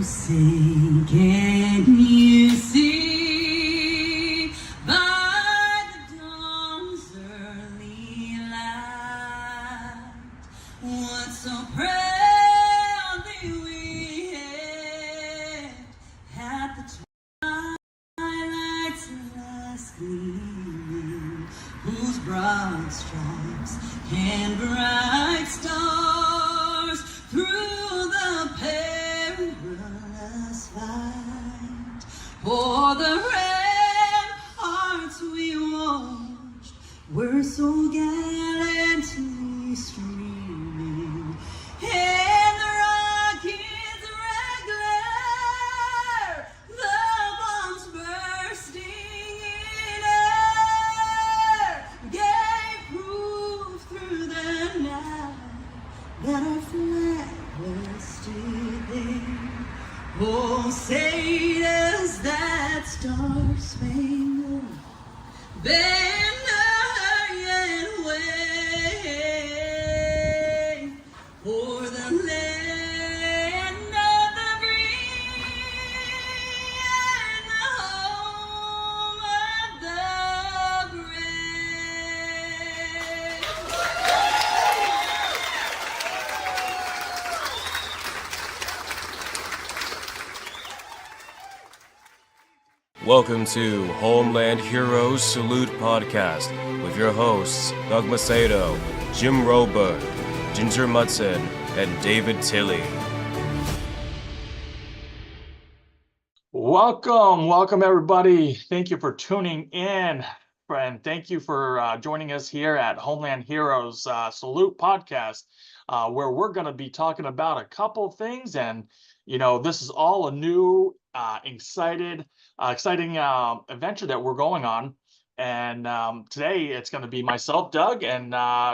Sing, can you see by the dawn's early light what so proudly we hailed at the twilight's last gleaming, whose broad stripes and bright stars through the perilous fight for the ramparts we watched were so gallantly streaming, and the rockets' red glare, the bombs bursting in air, gave proof through the night that our flag was still there. Oh, say does that star-spangled banner yet wave for the land of the free and the home of the brave? Welcome to Homeland Heroes Salute Podcast with your hosts Doug Macedo, Jim Roberg, Ginger Mudson, and David Tilley. Welcome everybody. Thank you for tuning in, and thank you for joining us here at Homeland Heroes Salute Podcast, where we're going to be talking about a couple things. And this is all a new, exciting adventure that we're going on. And today it's going to be myself, Doug, and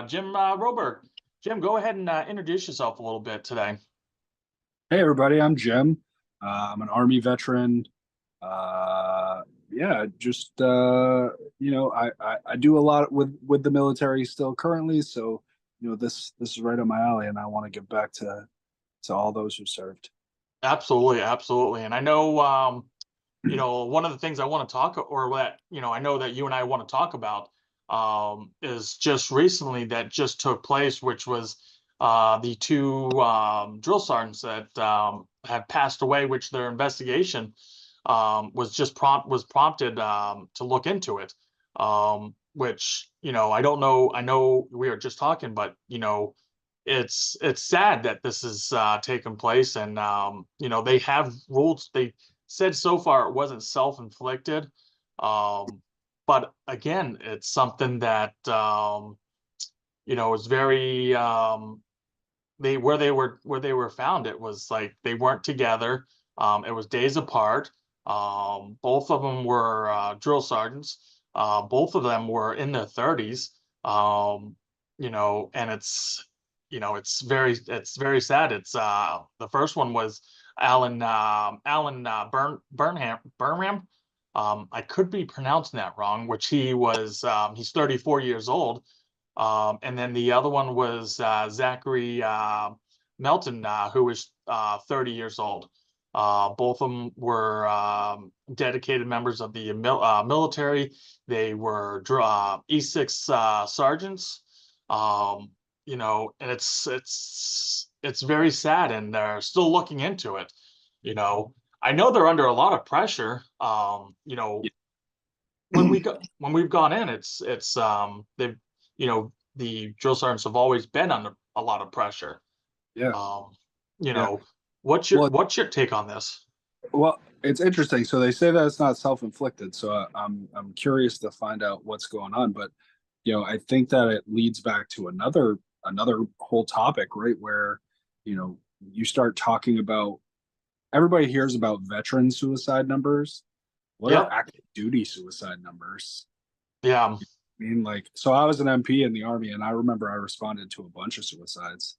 Jim Roberg. Jim, go ahead and introduce yourself a little bit today. Hey everybody, I'm Jim. I'm an Army veteran. I do a lot with the military still currently. So, this is right up my alley, and I want to give back to all those who served. Absolutely. And I know, one of the things I want to talk, or that, I know that you and I want to talk about, is just recently that just took place, which was the two drill sergeants that had passed away, which their investigation was prompted to look into it. Which, I don't know. I know we are just talking, but it's sad that this is taking place, and they have rules. They said so far it wasn't self-inflicted, but again, it's something that is very where they were found. It was like they weren't together. It was days apart. Both of them were drill sergeants. Both of them were in their 30s. And it's very sad. It's the first one was Alan Burnham. I could be pronouncing that wrong, which he's 34 years old. And then the other one was Zachary Melton, who was 30 years old. Both of them were dedicated members of the military. They were E6 sergeants. And it's very sad, and they're still looking into it. I know they're under a lot of pressure. When we've gone in, it's they've the drill sergeants have always been under a lot of pressure. Yeah. What's your take on this? Well, it's interesting. So they say that it's not self-inflicted. So I'm curious to find out what's going on. But I think that it leads back to another whole topic, right? Where you start talking about, everybody hears about veteran suicide numbers. What are active duty suicide numbers? Yeah. I mean, so I was an MP in the Army, and I remember I responded to a bunch of suicides.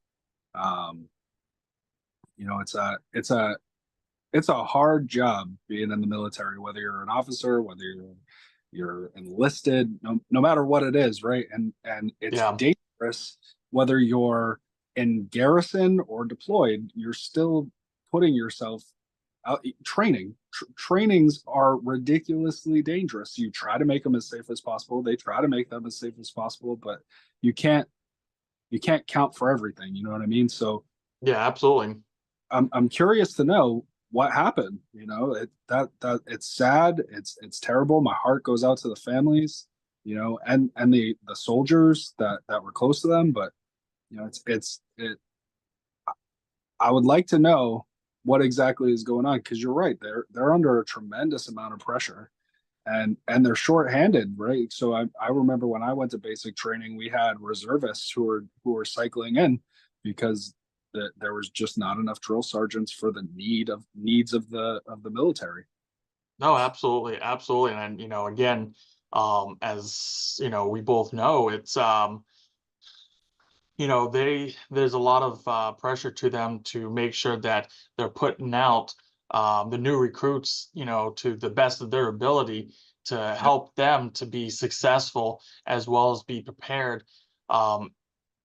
It's a hard job being in the military, whether you're an officer, whether you're enlisted, no matter what it is, right? And it's dangerous whether you're in garrison or deployed. You're still putting yourself trainings are ridiculously dangerous. You try to make them as safe as possible. They try to make them as safe as possible, but you can't count for everything. You know what I mean? So Yeah, absolutely. I'm curious to know what happened. You know, that it's sad. It's terrible. My heart goes out to the families. You know, and the soldiers that were close to them. But you know, it. I would like to know what exactly is going on, because you're right. They're under a tremendous amount of pressure, and they're shorthanded, right? So I remember when I went to basic training, we had reservists who were cycling in because there was just not enough drill sergeants for the needs of the military. No, absolutely, absolutely. And you know, again, as you know, we both know, it's you know, there's a lot of pressure to them to make sure that they're putting out the new recruits, you know, to the best of their ability to Yep. help them to be successful as well as be prepared um,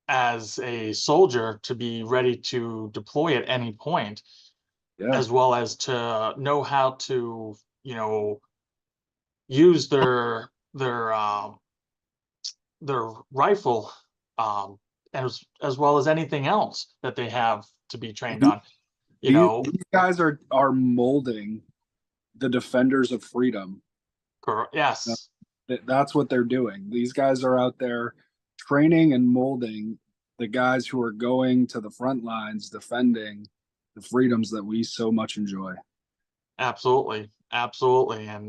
as a soldier to be ready to deploy at any point, Yeah. as well as to know how to, you know, use their rifle, as well as anything else that they have to be trained The- on. You know, these guys are molding the defenders of freedom. yes, That's what they're doing. These guys are out there training and molding the guys who are going to the front lines defending the freedoms that we so much enjoy. absolutely, absolutely. And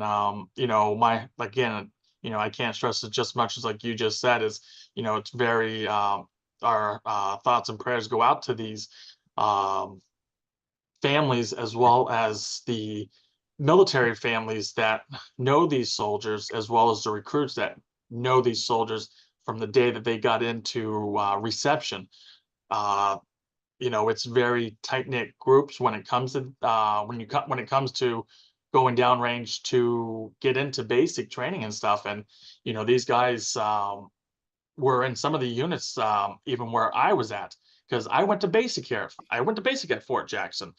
you know, my again, you know, I can't stress it just much as like you just said is, you know, it's very our thoughts and prayers go out to these um families as well as the military families that know these soldiers, as well as the recruits that know these soldiers from the day that they got into reception. Uh, you know, it's very tight knit groups when it comes to when it comes to going downrange to get into basic training and stuff. And you know, these guys were in some of the units even where I was at, because I went to basic here. I went to basic at Fort Jackson.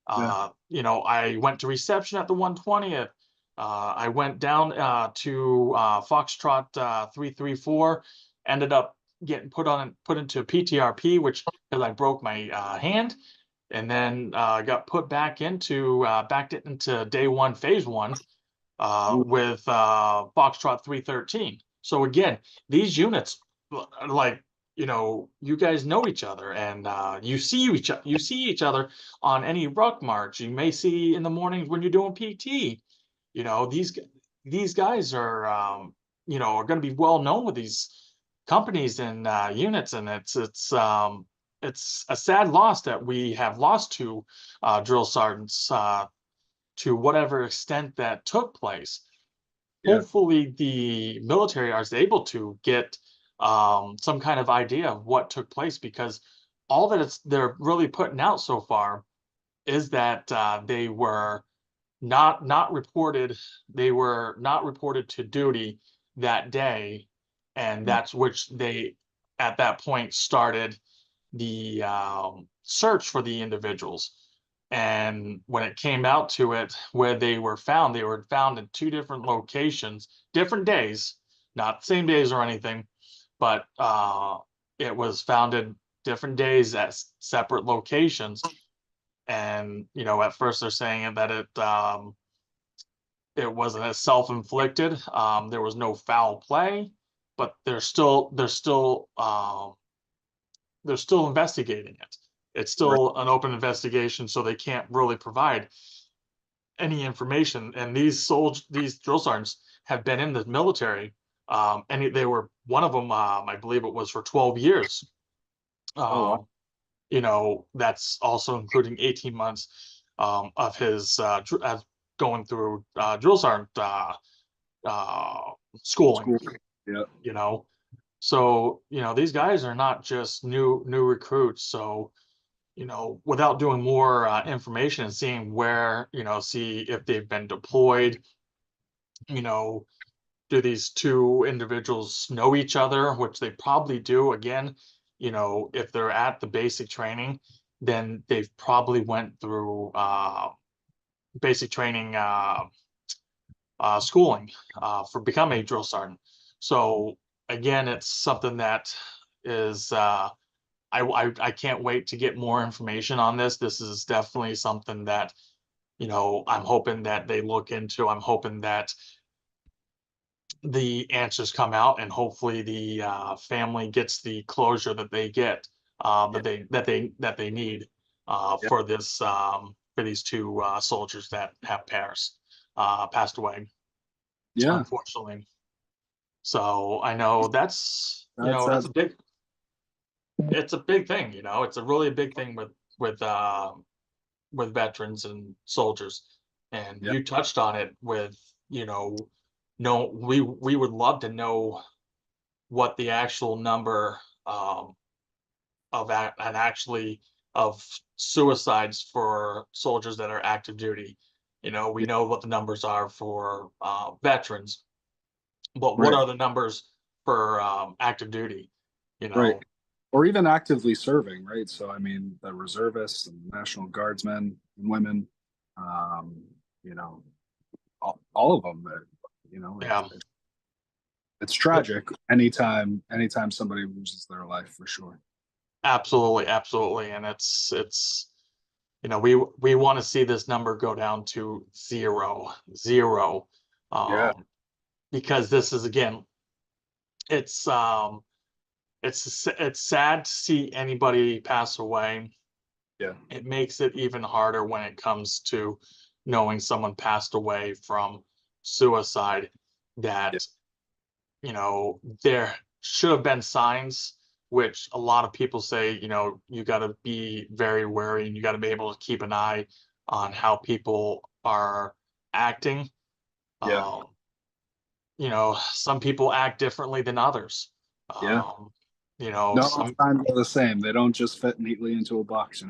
Yeah. You know, I went to reception at the 120th. I went down to Foxtrot 334. Ended up getting put into PTRP, which because I broke my hand, and then got put back into day one, phase one, with Foxtrot 313. So again, these units, like, you know, you guys know each other, and you see each other on any ruck march. You may see in the mornings when you're doing PT. You know, these guys are you know, are going to be well known with these companies and units, and it's a sad loss that we have lost to drill sergeants to whatever extent that took place. Yeah. Hopefully the military is able to get some kind of idea of what took place, because all that they're really putting out so far is that they were not reported, they were not reported to duty that day, and Mm. that's which they at that point started the search for the individuals. And when it came out to it, where they were found in two different locations, different days, not the same days or anything, but it was found in different days at separate locations. And you know, at first they're saying that it wasn't as self-inflicted. There was no foul play, but they're still investigating it. It's Right. still an open investigation, so they can't really provide any information. And these drill sergeants have been in the military, and they were one of them. I believe it was for 12 years. Oh, wow. Um, you know, that's also including 18 months of his as going through drill sergeant schooling. School. Yeah. You know, so you know, these guys are not just new recruits. So you know, without doing more information and seeing where, you know, see if they've been deployed, you know, do these two individuals know each other, which they probably do. Again, you know, if they're at the basic training, then they've probably went through basic training schooling for becoming a drill sergeant. So again, it's something that is I can't wait to get more information on this. This is definitely something that, I'm hoping that they look into. I'm hoping that the answers come out, and hopefully the family gets the closure that they get, that they need Yeah. for this for these two soldiers that have passed away, Yeah. unfortunately. So I know that's That's that's that. a big it's a big thing. It's a really big thing with veterans and soldiers. And Yeah. you touched on it with, no, we would love to know what the actual number and actually of suicides for soldiers that are active duty. We Yeah. know what the numbers are for veterans, but what Right. are the numbers for active duty? You Right. know, Or even actively serving, right? So I mean, the reservists and National Guardsmen and women, um, you know, all of them. yeah, It's it- tragic anytime somebody loses their life for sure. absolutely, absolutely, and it's we want to see this number go down to zero, Yeah. um, because this is, again, it's it's sad to see anybody pass away. Yeah. It makes it even harder when it comes to knowing someone passed away from suicide, Yeah. that there should have been signs, which a lot of people say, you got to be very wary, and you got to be able to keep an eye on how people are acting. Yeah. Um, some people act differently than others. Yeah. Um, No, some signs are the same. They don't just fit neatly into a box.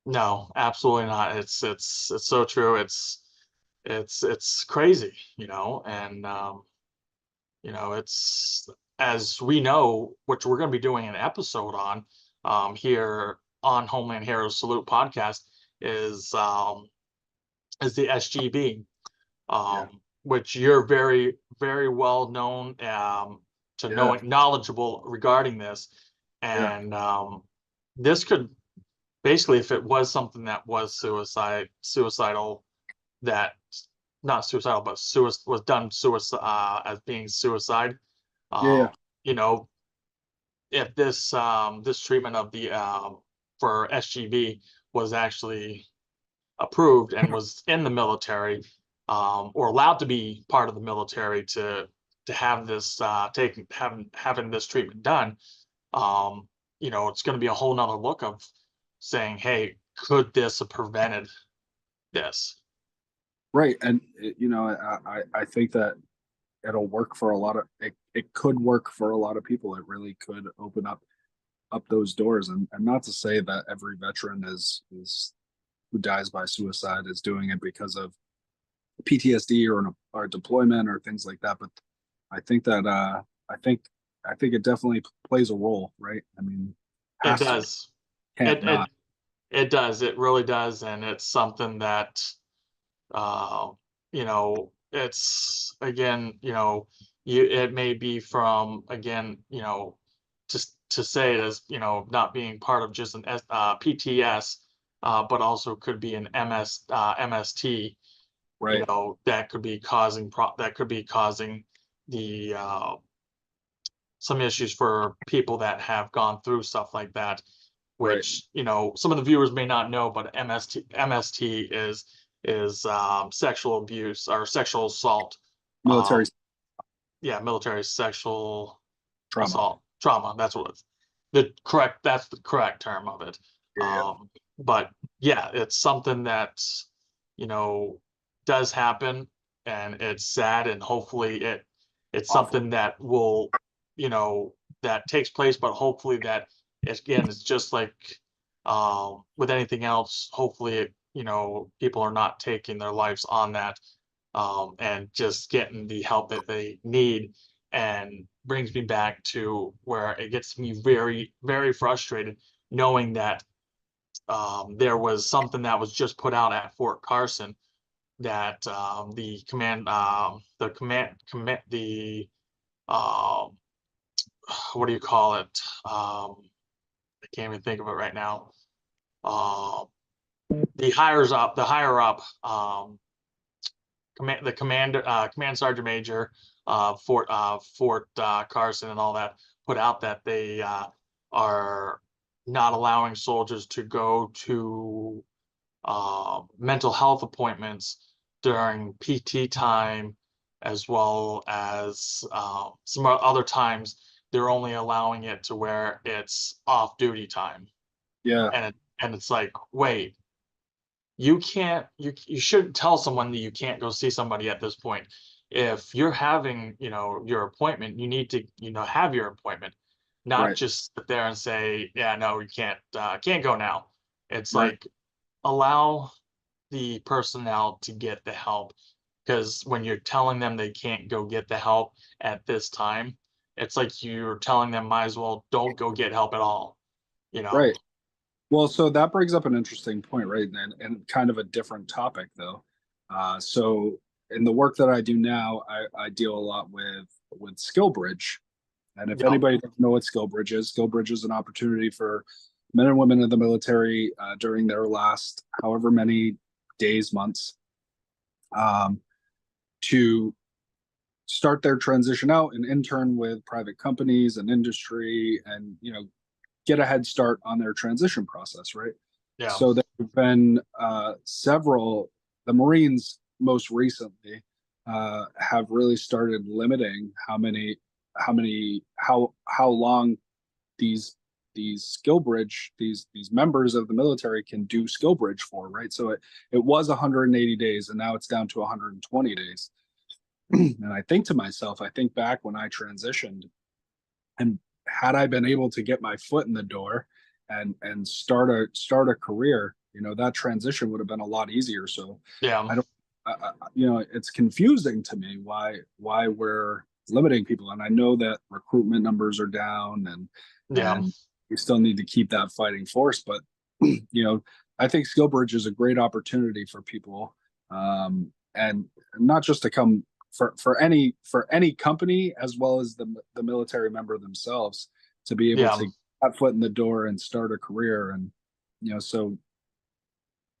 No, absolutely not. It's so true. It's crazy, and it's, as we know, which we're going to be doing an episode on here on Homeland Heroes Salute podcast, is is the SGB, Yeah. which you're very, very well known to Yeah. knowing, knowledgeable regarding this. Yeah. And this could basically, if it was something that was suicidal, that not suicidal, but was done suicide, as being suicide. Yeah. Um, you know, if this treatment of the for SGB was actually approved and was in the military, or allowed to be part of the military to have this having this treatment done, it's going to be a whole nother look of saying, hey, could this have prevented this? Right. And I think that it'll work for a lot of it could work for a lot of people. It really could open up those doors. And not to say that every veteran is who dies by suicide is doing it because of PTSD or deployment or things like that. But I think that I think it definitely plays a role, right? I mean, It has to, does. can't It not. it it does. It really does, and it's something that it's, again, it may be from, again, to say it as, not being part of just an PTS, but also could be an MST, Right. that could be causing the some issues for people that have gone through stuff like that, Right. which, some of the viewers may not know, but MST is sexual abuse or sexual assault. Military Um, yeah, military sexual trauma. assault trauma. That's the correct term of it. Yeah. But yeah, it's something that, you know, does happen, and it's sad, and hopefully it's Awful. something that will, that takes place, but hopefully that, again, it's just like with anything else, hopefully people are not taking their lives on that, and just getting the help that they need. And brings me back to where it gets me very, very frustrated knowing that there was something that was just put out at Fort Carson, that the command um, what do you call it? I can't even think of it right now. Uh, the higher up, command sergeant major, Fort Carson and all that, put out that they are not allowing soldiers to go to mental health appointments during PT time, as well as some other times. They're only allowing it to where it's off duty time, Yeah. and it's like, wait, you can't, you shouldn't tell someone that you can't go see somebody at this point. If you're having, your appointment, you need to, have your appointment, not Right. just sit there and say, yeah, no, you can't go now. It's Right. like, allow the personnel to get the help, because when you're telling them they can't go get the help at this time, it's like you're telling them might as well don't go get help at all, you know. Right. Well, so that brings up an interesting point, right? And kind of a different topic, though. So in the work that I do now, I deal a lot with Skill Bridge. And if Yep. anybody doesn't know what Skill Bridge is an opportunity for men and women in the military during their last however many days, months, to start their transition out and intern with private companies and industry, and get a head start on their transition process, right? Yeah. So there have been several, the Marines most recently have really started limiting how long these skill bridge, these members of the military can do skill bridge for, right? So it was 180 days and now it's down to 120 days. And I think to myself, I think back when I transitioned, and had I been able to get my foot in the door and start a career, that transition would have been a lot easier. So Yeah. I don't, it's confusing to me why we're limiting people. And I know that recruitment numbers are down, Yeah. and we still need to keep that fighting force. But I think Skill Bridge is a great opportunity for people, and not just to come for any company, as well as the military member themselves, to be able Yeah. to have foot in the door and start a career. And so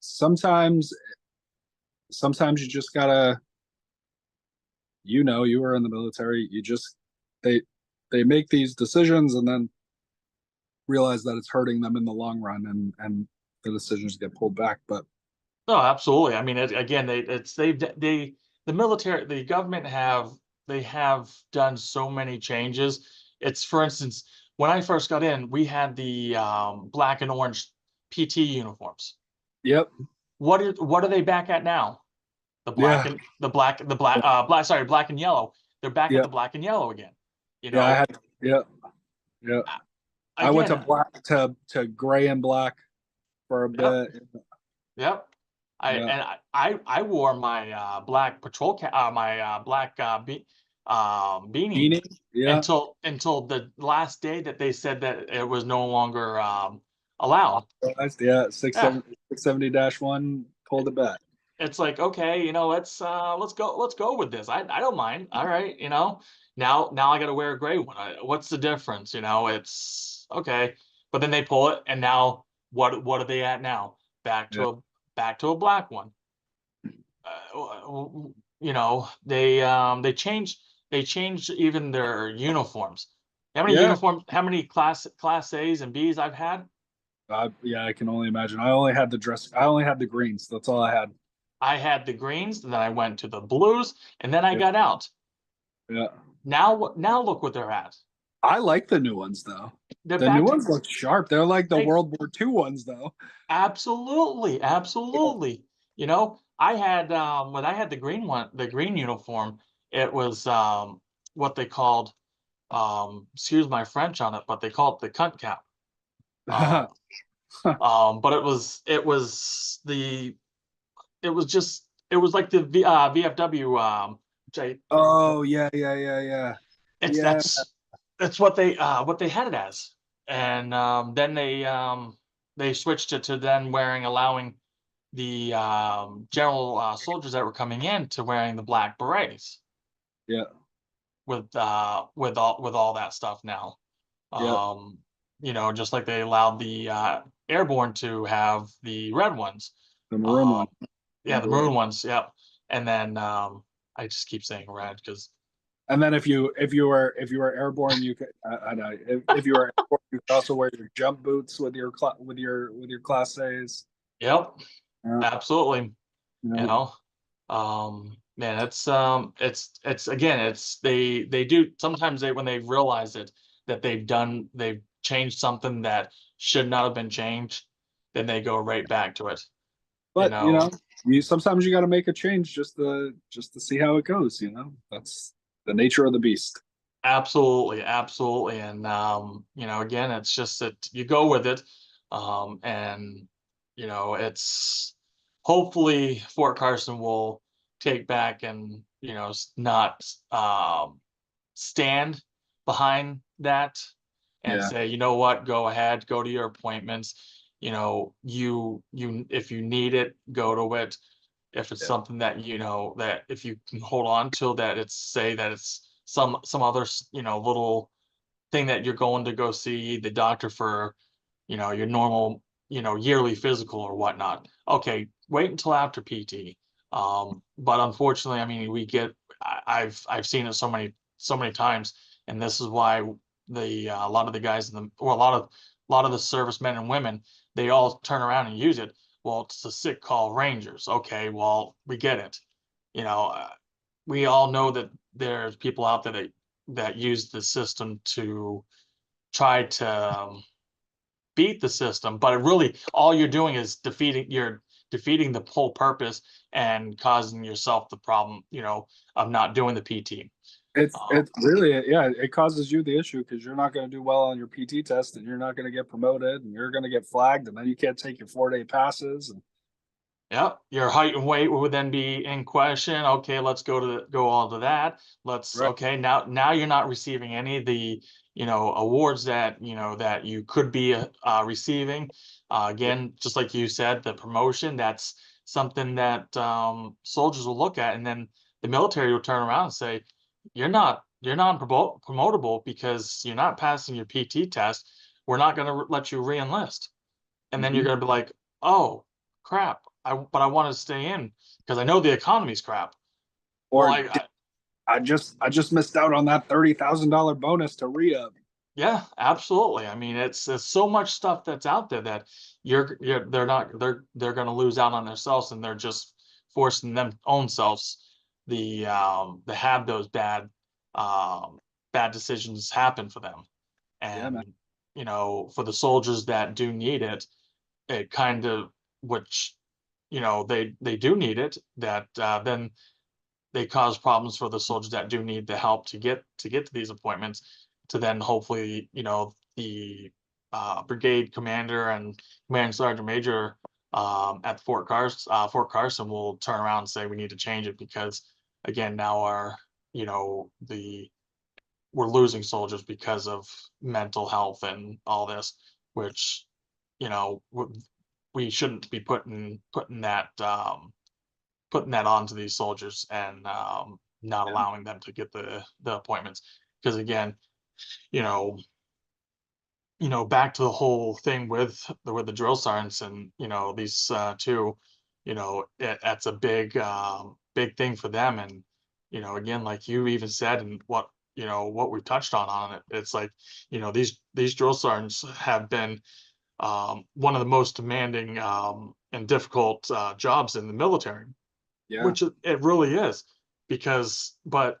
sometimes you just gotta, you were in the military, they make these decisions and then realize that it's hurting them in the long run, and the decisions get pulled back. But No, absolutely. I mean, again, the military, the government they have done so many changes. It's, for instance, when I first got in, we had the black and orange PT uniforms. yep. What are they back at now? The black Yeah. and sorry, black and yellow. They're back at Yeah. the black and yellow again. Yeah, I had, yeah. I went to Again, black to gray and black for a yep. bit. Yep. I wore my black patrol my black beanie Beanie. Yeah. until the last day that they said that it was no longer allowed. Yeah. Yeah. 670-1 pulled it back. It's like, okay, let's go with this. I don't mind. All right, now I got to wear a gray one. What's the difference? It's okay. But then they pull it, and now what are they at now? Back to a black one. They changed even their uniforms. How many uniforms? How many class A's and B's I've had? Yeah, I can only imagine. I only had the greens. That's all I had. I had the greens, and then I went to the blues, and then I got out. Yeah. Now look what they're at. I like the new ones though. They're The back new to, ones look sharp. They're like the World War II ones though. absolutely. I had when I had the green uniform, it was what they called, excuse my French on it, but they called it the cunt cap. But it was like the VFW, which Oh yeah. it's Yeah. that's what they had it as. And then they switched it to then allowing the general soldiers that were coming in to wearing the black berets Yeah. with all that stuff now. Yeah. Just like they allowed the airborne to have the red ones. The maroon one. Yeah, the maroon ones. Yep. And then I just keep saying red because. And then if you were airborne, you could I know if you were airborne, you could also wear your jump boots with your class A's. Yep. Yeah. Absolutely. Yeah. Man, it's again, they do sometimes when they realize it that they've changed something that should not have been changed, then they go right back to it. But you sometimes you got to make a change just to see how it goes. That's the nature of the beast. Absolutely, absolutely. And again, it's just that you go with it. And it's hopefully Fort Carson will take back and not stand behind that and Yeah. say, you know what, go ahead, go to your appointments. You if you need it, go to it. If it's something that that if you can hold on to, that it's say that it's some other little thing that you're going to go see the doctor for, your normal yearly physical or whatnot. Okay, wait until after PT. But unfortunately, I mean, I've seen it so many times, and this is why a lot of the guys or a lot of the servicemen and women, they all turn around and use it. Well, it's a sick call Rangers. Okay, well, we get it. We all know that there's people out there that use the system to try to beat the system, but it really all you're doing is defeating the whole purpose and causing yourself the problem, of not doing the PT. It's really it causes you the issue because you're not going to do well on your PT test and you're not going to get promoted and you're going to get flagged and then you can't take your 4-day passes and yeah, your height and weight would then be in question. Okay, let's go on to that. Right. Okay, now you're not receiving any of the awards that that you could be receiving. Again, just like you said, the promotion, that's something that soldiers will look at, and then the military will turn around and say, you're not promotable because you're not passing your PT test. We're not going to let you re-enlist. And then you're going to be like, oh crap, but I want to stay in because I know the economy's crap. or Well, I just missed out on that $30,000 bonus to re-up. yeah, absolutely. I mean, it's so much stuff that's out there that they're going to lose out on themselves, and they're just forcing them own selves to have those bad decisions happen for them. Yeah, And man. for the soldiers that do need it, it kind of, which they do need it, that then they cause problems for the soldiers that do need the help to get to these appointments, to then hopefully the brigade commander and commanding sergeant major at Fort Carson will turn around and say we need to change it because again now we're losing soldiers because of mental health and all this, which we shouldn't be putting that onto these soldiers and not allowing them to get the appointments. Because again, you know, back to the whole thing with the drill sergeants and these two, that's a big thing for them. And again, like you even said, and what we touched on it, it's like these drill sergeants have been one of the most demanding and difficult jobs in the military, Yeah. which it really is, because but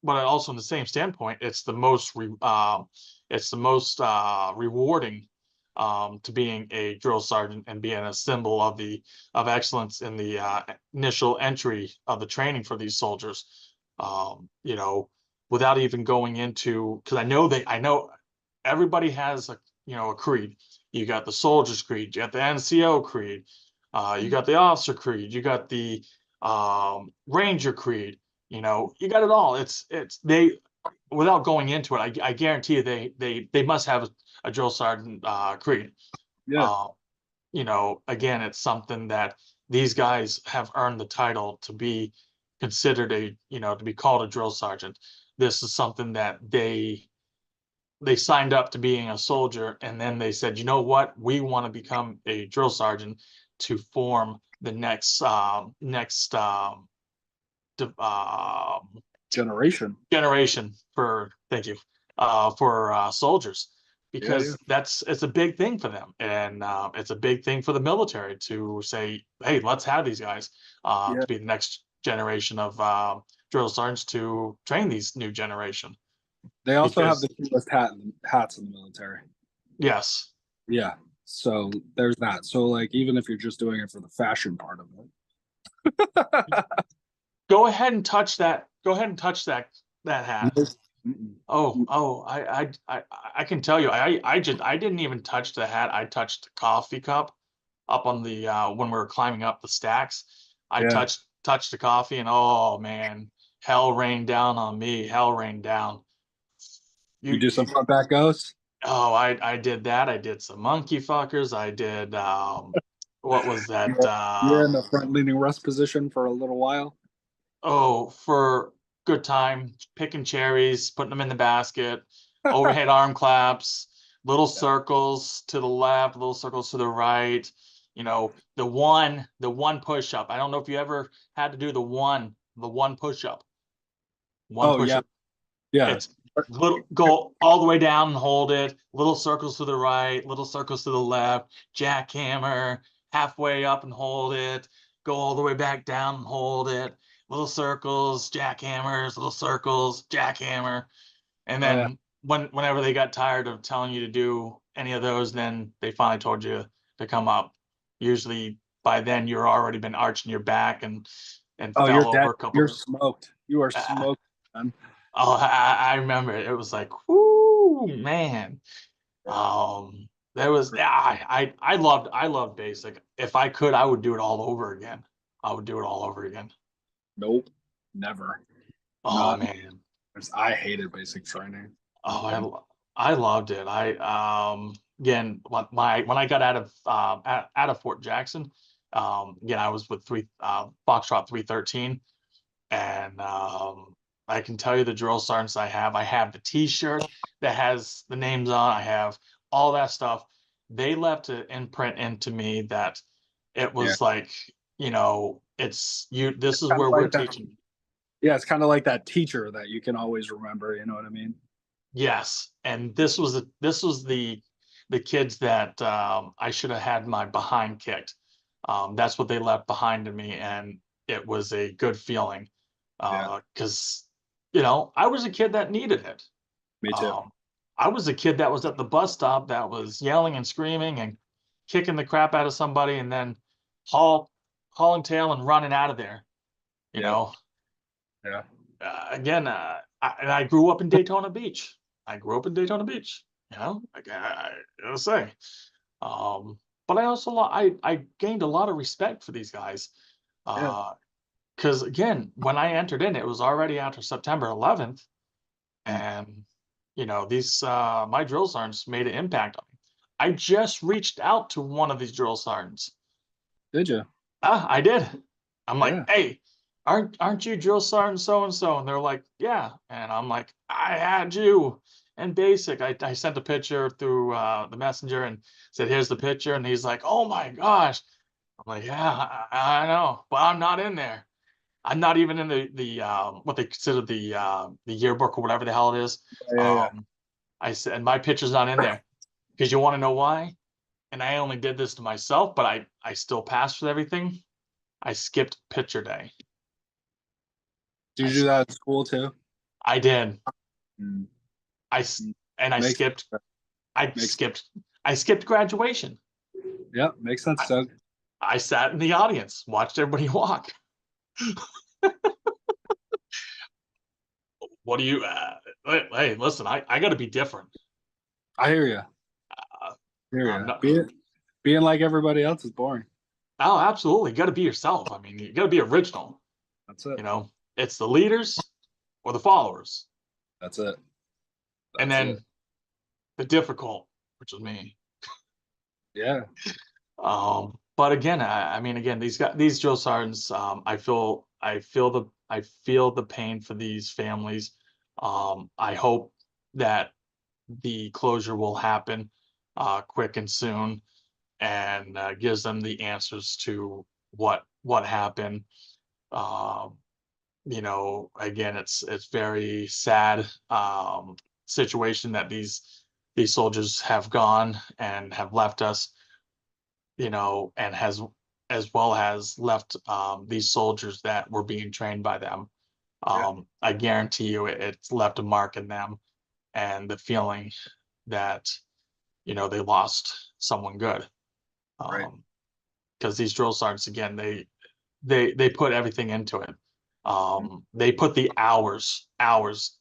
also in the same standpoint, it's the most rewarding to being a drill sergeant and being a symbol of excellence in the initial entry of the training for these soldiers. Without even going into, because I know everybody has a creed. You got the soldiers creed, you got the NCO creed, you got the officer creed, you got the ranger creed, you got it all. It's they, without going into it, I guarantee you they must have a drill sergeant creed. Yeah. again, it's something that these guys have earned the title to be considered to be called a drill sergeant. This is something that they signed up to being a soldier, and then they said, you know what, we want to become a drill sergeant to form the next Generation. generation for thank you for soldiers, Yeah, yeah. because it's a big thing for them, and it's a big thing for the military to say, hey, let's have these guys Yeah. to be the next generation of drill sergeants to train these new generation. They also have Because the coolest hats in the military. yes, Yeah. So there's that. So like even if you're just doing it for the fashion part of it. go ahead and touch that. Go ahead and touch that hat. Mm-mm. I can tell you, I didn't even touch the hat. I touched the coffee cup up on the when we were climbing up the stacks. I Yeah. touched the coffee, and oh man, hell rained down on me. Hell rained down. You You, do some front back goes? oh, I did that. I did some monkey fuckers. I did what was that? You're in the front leaning rest position for a little while. Oh, for good time, picking cherries, putting them in the basket, overhead arm claps, little Yeah. circles to the left, little circles to the right. The one push up. I don't know if you ever had to do the one push up. One Oh push yeah. up. Yeah. It's little go all the way down and hold it, little circles to the right, little circles to the left, jackhammer, halfway up and hold it, go all the way back down and hold it, little circles, jackhammers, little circles, jackhammer. And Oh yeah. then whenever they got tired of telling you to do any of those, then they finally told you to come up. Usually by then you're already been arching your back and Oh, you're fell dead. over a You're couple. smoked. You are uh, smoked, man. Oh, I remember it. It was like, whoo, man. There was yeah, I loved basic. If I could, I would do it all over again. I would do it all over again. Nope. Never. Oh Not. man. I hated basic training. I loved it. Again, when I got out of Fort Jackson, again I was with Foxtrot 313, and I can tell you the drill sergeants I have. I have the T-shirt that has the names on. I have all that stuff. They left an imprint into me that it Yeah. was like, it's you. This is Kind of where we're like that. teaching. Yeah, it's kind of like that teacher that you can always remember. You know what I mean? Yes, and this was the kids that I should have had my behind kicked. That's what they left behind to me, and it was a good feeling Yeah. because I was a kid that needed it. Me too. Um, I was a kid that was at the bus stop that was yelling and screaming and kicking the crap out of somebody, and then hauling tail and running out of there. You Yeah. know, Yeah. again, and I grew up in Daytona Beach. I grew up in Daytona Beach. I gotta say, um, but I also I gained a lot of respect for these guys, Yeah. because again, when I entered in, it was already after September 11th, Mm. and these my drill sergeants made an impact on me. I just reached out to one of these drill sergeants. Did you? I did. I'm like, Yeah. hey, aren't you drill sergeant so and so? And they're like, yeah. And I'm like, I had you in basic. I sent a picture through the messenger and said, here's the picture. And he's like, oh my gosh. I'm like, yeah, I know, but I'm not in there. I'm not even in the what they consider the yearbook or whatever the hell it is. Yeah. Yeah. Um, I said my picture's not in there because you want to know why? And I only did this to myself, but I still passed with everything. I skipped picture day. Did I, you do that at school too? I did. Mm. I s- Mm. and I Makes skipped. I makes skipped. I skipped graduation. yeah, makes sense, I, Doug. I sat in the audience, watched everybody walk. What do you? Hey, listen, I got to be different. I hear you. Uh, Hear I'm you. not. Being like everybody else is boring. Oh, absolutely. You got to be yourself. I mean, you got to be original. That's it. It's the leaders or the followers, That's it. and That's it. then the difficult, which is me. Yeah. But again, I mean, again, these drill sergeants, I feel the pain for these families. I hope that the closure will happen quick and soon, and gives them the answers to what happened. Um, again, it's very sad situation that these soldiers have gone and have left us, and has as well as left these soldiers that were being trained by them. Yeah. I guarantee you it's left a mark in them, and the feeling that they lost someone good. Right. Because these drill sergeants, again, they put everything into it. They put the hours,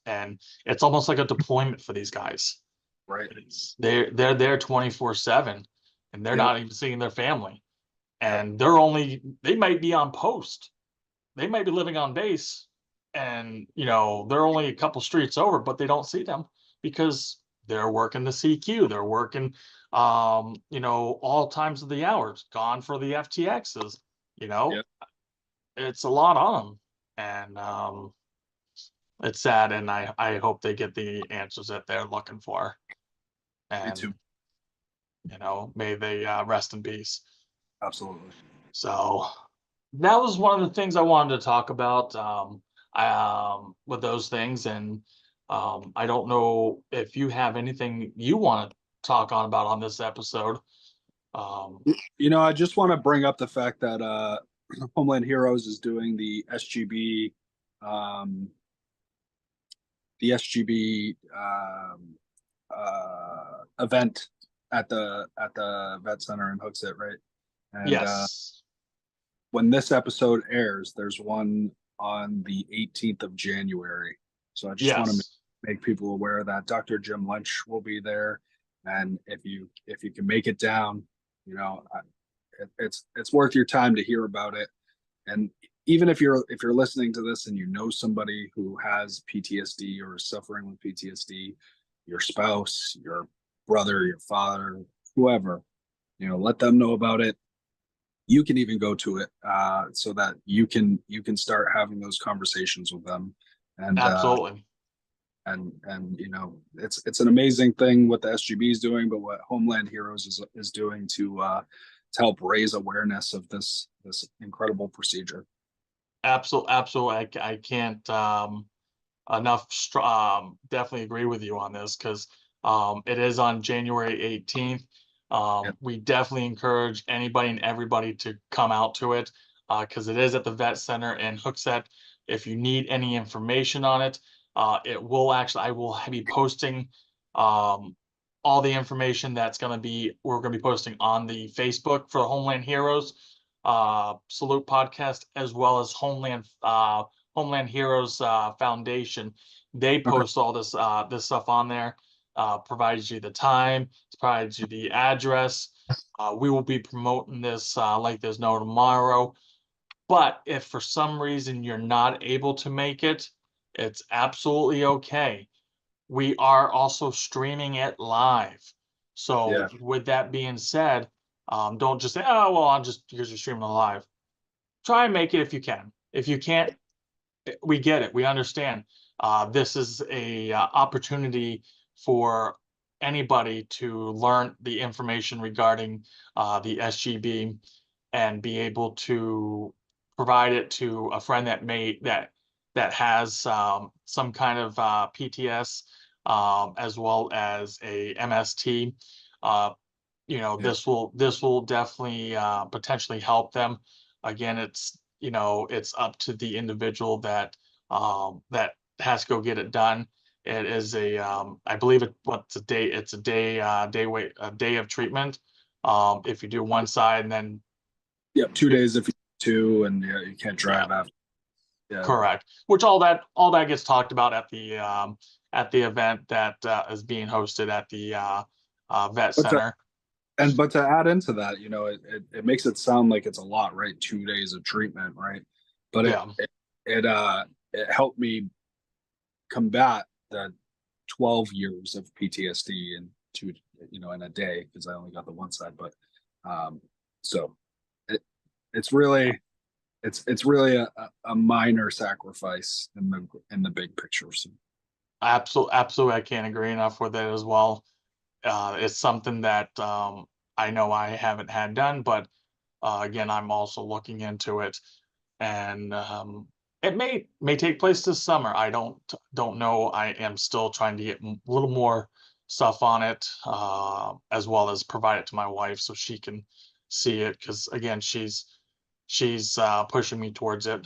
and it's almost like a deployment for these guys. Right. They're there 24/7, and they're Yep. not even seeing their family. Yep. And they might be on post. They might be living on base, and they're only a couple streets over, but they don't see them because they're working the CQ, they're working all times of the hours, gone for the FTXs, you know, Yep. it's a lot on them. And it's sad, and I hope they get the answers that they're looking for. Me too. And may they rest in peace. Absolutely. So that was one of the things I wanted to talk about, with those things. And I don't know if you have anything you want to talk on about on this episode. Um, I just want to bring up the fact that Homeland Heroes is doing um, the SGB event at the vet center in Hooksett, right? And yes. when this episode airs, there's one on the 18th of January. So I just want to Yes. make people aware that Dr. Jim Lynch will be there, and if you can make it down, it's worth your time to hear about it. And even if you're listening to this and you know somebody who has PTSD or is suffering with PTSD, your spouse, your brother, your father, whoever, let them know about it. You can even go to it so that you can start having those conversations with them. And Absolutely. it's an amazing thing what the SGB is doing, but what Homeland Heroes is doing to help raise awareness of this incredible procedure. Absolutely. I can't definitely agree with you on this, because it is on January 18th. Yep. We definitely encourage anybody and everybody to come out to it, because it is at the vet center in Hooksett. If you need any information on it, I will be posting all the information we're going to be posting on the Facebook for Homeland Heroes Salute podcast, as well as Homeland Heroes Foundation. They Okay. post all this stuff on there, provides you the time, provides you the address. We will be promoting this like there's no tomorrow. But if for some reason you're not able to make it, it's absolutely okay. We are also streaming it live. So Yeah. with that being said, don't just say, oh, well, I'm just because you're streaming live. Try and make it if you can. If you can't, we get it. We understand. This is a opportunity for anybody to learn the information regarding the SGB and be able to provide it to a friend that has some kind of PTS, as well as a MST. Uh, Yeah. this will definitely potentially help them. Again, it's up to the individual that has to go get it done. It is I believe it's a day of treatment. If you do one side and then Yep. 2 days if you two, and yeah, you can't yeah, drive after. Yeah. correct. Which all that gets talked about at the event that is being hosted at the vet But to, center. but to add into that, it makes it sound like it's a lot, right? 2 days of treatment, right? But Yeah. it helped me combat the 12 years of PTSD in in a day, because I only got the one side. But So it's really a minor sacrifice in the big picture. So. Absolutely, I can't agree enough with it as well. It's something that I know I haven't had done, but again, I'm also looking into it, and it may take place this summer. I don't know. I am still trying to get a little more stuff on it, as well as provide it to my wife so she can see it. Because again, she's pushing me towards it.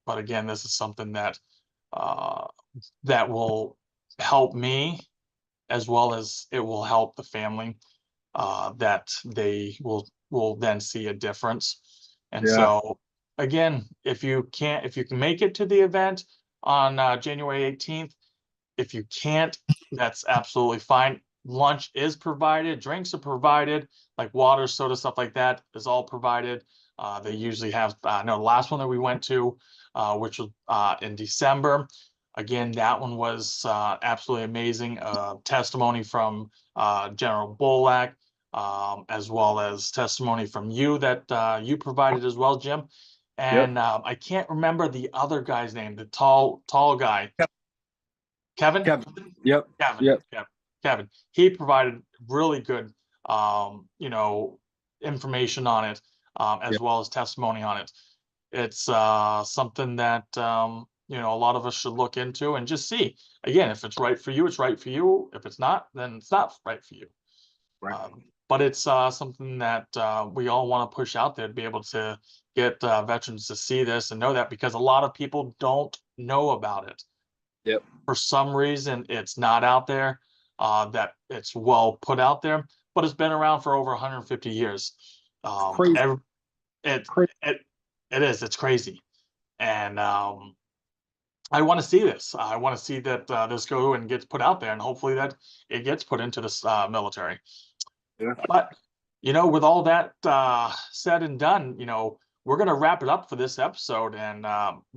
But again, this is something that uh, that will help me, as well as it will help the family, that they will then see a difference. And Yeah. so again, if you can make it to the event on January 18th, if you can't, that's absolutely fine. Lunch is provided, drinks are provided, like water, soda, stuff like that is all provided. They usually have, no, the last one that we went to, which was in December. Again, that one was absolutely amazing. Testimony from General Bolak, as well as testimony from you that you provided as well, Jim. Yep. And I can't remember the other guy's name, the tall guy. Kevin? Yep. Kevin. Yep. Kevin. He provided really good, information on it, as Yep. well as testimony on it. It's something that a lot of us should look into and just see. Again, if it's right for you, it's right for you. If it's not, then it's not right for you. Right. But it's something that we all want to push out there to be able to get veterans to see this and know that, because a lot of people don't know about it. Yep. For some reason, it's not out there, that it's well put out there, but it's been around for over 150 years. Crazy. It is. It's crazy. And I want to see this. I want to see that this go and gets put out there, and hopefully that it gets put into the military. Yeah. But, with all that said and done, we're going to wrap it up for this episode, and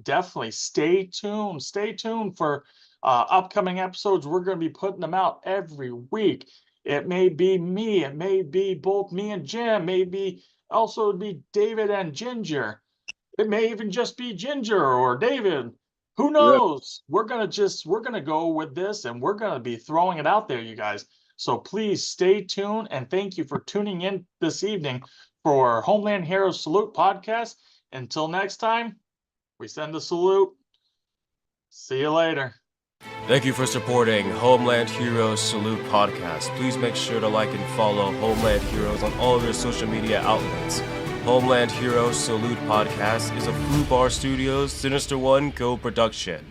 definitely stay tuned. Stay tuned for upcoming episodes. We're going to be putting them out every week. It may be me. It may be both me and Jim. Maybe also be David and Ginger. It may even just be Ginger or David. Who knows? We're going to go with this, and we're going to be throwing it out there, you guys. So please stay tuned, and thank you for tuning in this evening for Homeland Heroes Salute podcast. Until next time, we send a salute. See you later. Thank you for supporting Homeland Heroes Salute podcast. Please make sure to like and follow Homeland Heroes on all of your social media outlets. Homeland Heroes Salute podcast is a Foo Bar Studios Sinista1 co-production.